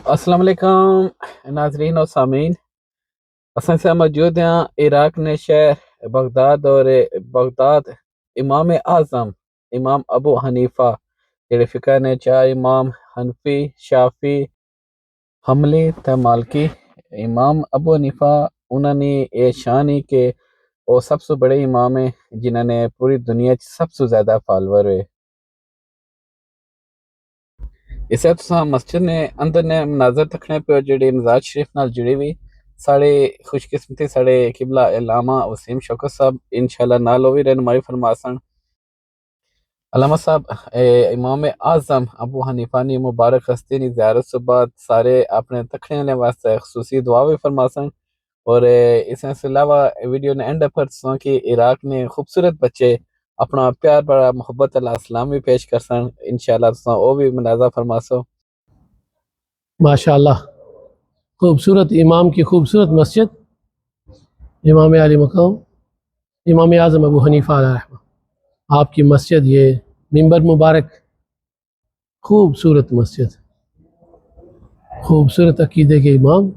السلام علیکم ناظرین اور سامعین، اساں سے موجود ہیں عراق نے شہر بغداد امام اعظم امام ابو حنیفہ جڑے فقہ نے چار امام حنفی شافی حملی تے مالکی۔ امام ابو حنیفہ انہاں نے یہ شان ہی کہ وہ سب سے بڑے امام ہیں جنہاں نے پوری دنیا چ سب سے زیادہ فالوور ہوئے۔ اسے تساں مسجد نے اندر نے مناظر تکنے پہ جڑی مزار شریف نال جڑی ہوئی ساڑے خوش قسمتی ساڑے قبلہ علامہ وسیم شوکت صاحب انشاءاللہ نال وہ بھی رہنمائی فرماسن۔ علامہ صاحب امام اعظم ابو حنیفہ نی مبارک ہستی نی زیارت سے بعد سارے اپنے تکھنے والے واسطے خصوصی دعا بھی فرماسن، اور اس سے علاوہ ویڈیو نے اینڈ پر تساں کہ عراق نے خوبصورت بچے اپنا پیار بڑا محبت اللہ السلام بھی پیش کرسن، انشاءاللہ تساں وہ بھی ملاحظہ فرماسو۔ ماشاءاللہ خوبصورت امام کی خوبصورت مسجد، امام علی مقام امام اعظم ابو حنیفہ علیہ رحمہ، آپ کی مسجد، یہ ممبر مبارک، خوبصورت مسجد، خوبصورت عقیدے کے امام۔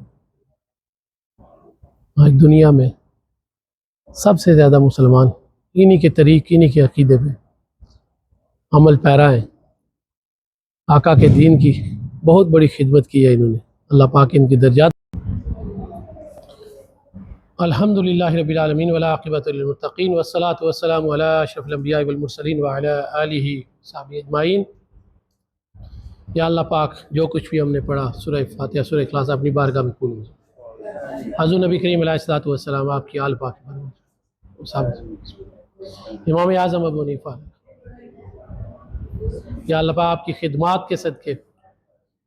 آج دنیا میں سب سے زیادہ مسلمان انہی کے طریق انہی کے عقیدے پہ عمل پیرا ہیں۔ آقا کے دین کی بہت بڑی خدمت کی ہے انہوں نے، اللہ پاک ان کی درجات۔ الحمدللہ رب العالمین والعاقبۃ للمتقین والصلاة والسلام علی اشرف الانبیاء والمرسلین وعلی آلہ صحابہ اجمعین۔ یا اللہ پاک جو کچھ بھی ہم نے پڑھا سورہ فاتحہ سورہ اخلاص اپنی بارگاہ میں قبول فرما۔ حضور نبی کریم علیہ الصلوۃ والسلام آپ کی آل پاک امام اعظم ابو حنیفہ، یا اللہ پاک آپ کی خدمات کے صدقے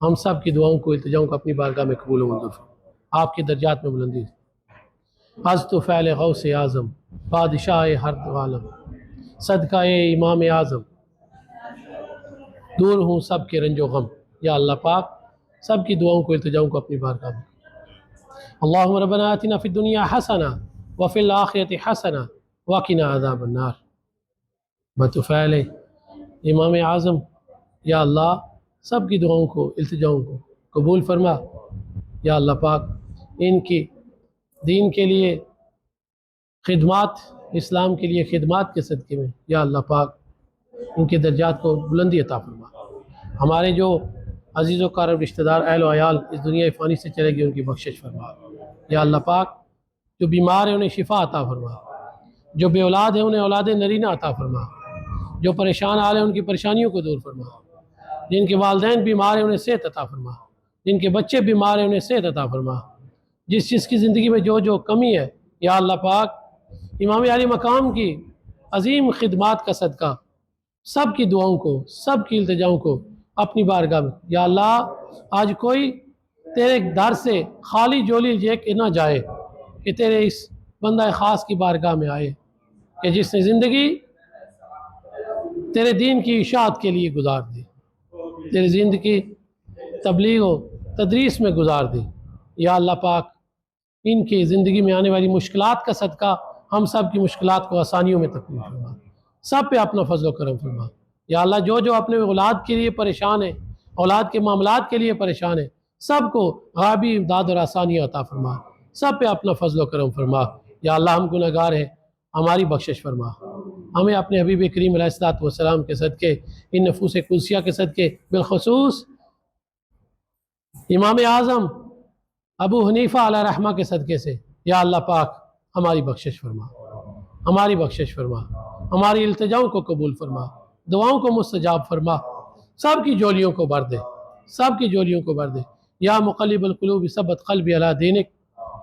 ہم سب کی دعاؤں کو التجاؤں کو اپنی بارگاہ میں قبول و منظور فرما، آپ کی درجات میں بلندی۔ از تو فعل غوث اعظم بادشاہ ہر دو عالم، صدقہ امام اعظم دور ہوں سب کے رنج و غم۔ یا اللہ پاک سب کی دعاؤں کو التجاؤں کو اپنی بارگاہ میں۔ اللہم ربنا آتنا فی الدنیا حسنہ وفی الآخرۃ حسنہ وقنا عذاب النار۔ بطفیل امام اعظم یا اللہ سب کی دعاؤں کو التجاؤں کو قبول فرما۔ یا اللہ پاک ان کی دین کے لیے خدمات، اسلام کے لیے خدمات کے صدقے میں یا اللہ پاک ان کے درجات کو بلندی عطا فرما۔ ہمارے جو عزیز و قارب رشتہ دار اہل و عیال اس دنیا فانی سے چلے گئے ان کی بخشش فرما۔ یا اللہ پاک جو بیمار ہیں انہیں شفا عطا فرما، جو بے اولاد ہیں انہیں اولاد نرینہ عطا فرما، جو پریشان حال ہیں ان کی پریشانیوں کو دور فرما، جن کے والدین بیمار ہیں انہیں صحت عطا فرما، جن کے بچے بیمار ہیں انہیں صحت عطا فرما، جس کی زندگی میں جو کمی ہے یا اللہ پاک امام علی مقام کی عظیم خدمات کا صدقہ سب کی دعاؤں کو سب کی التجاؤں کو اپنی بارگاہ میں۔ یا اللہ آج کوئی تیرے در سے خالی جولی لے کے نہ جائے، کہ تیرے اس بندہ خاص کی بارگاہ میں آئے کہ جس نے زندگی تیرے دین کی اشاعت کے لیے گزار دی، تیری زندگی تبلیغ و تدریس میں گزار دی۔ یا اللہ پاک ان کی زندگی میں آنے والی مشکلات کا صدقہ ہم سب کی مشکلات کو آسانیوں میں تبدیل فرما، سب پہ اپنا فضل و کرم فرما۔ یا اللہ جو اپنے اولاد کے لیے پریشان ہیں، اولاد کے معاملات کے لیے پریشان ہیں، سب کو غابی امداد اور آسانی عطا فرما، سب پہ اپنا فضل و کرم فرما۔ یا اللہ ہم گنہگار ہیں، ہماری بخشش فرما، ہمیں اپنے حبیب کریم علیہ الصلوۃ والسلام کے صدقے، ان نفوس قدسیہ کے صدقے، بالخصوص امام اعظم ابو حنیفہ علیہ رحمہ کے صدقے سے یا اللہ پاک ہماری بخشش فرما، ہماری بخشش فرما، ہماری التجاؤں کو قبول فرما، دعاؤں کو مستجاب فرما، سب کی جولیوں کو بھر دے، سب کی جولیوں کو بھر دے۔ یا مقلب القلوب ثبت قلبی علی دینک،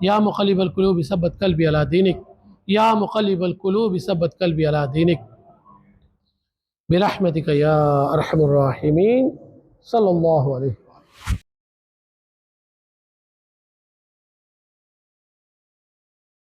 یا مقلب القلوب ثبت قلبی علی دینک، یا مقلب القلوب ثبت قلبی علی دینک، برحمتک یا ارحم الراحمین، صلی اللہ علیہ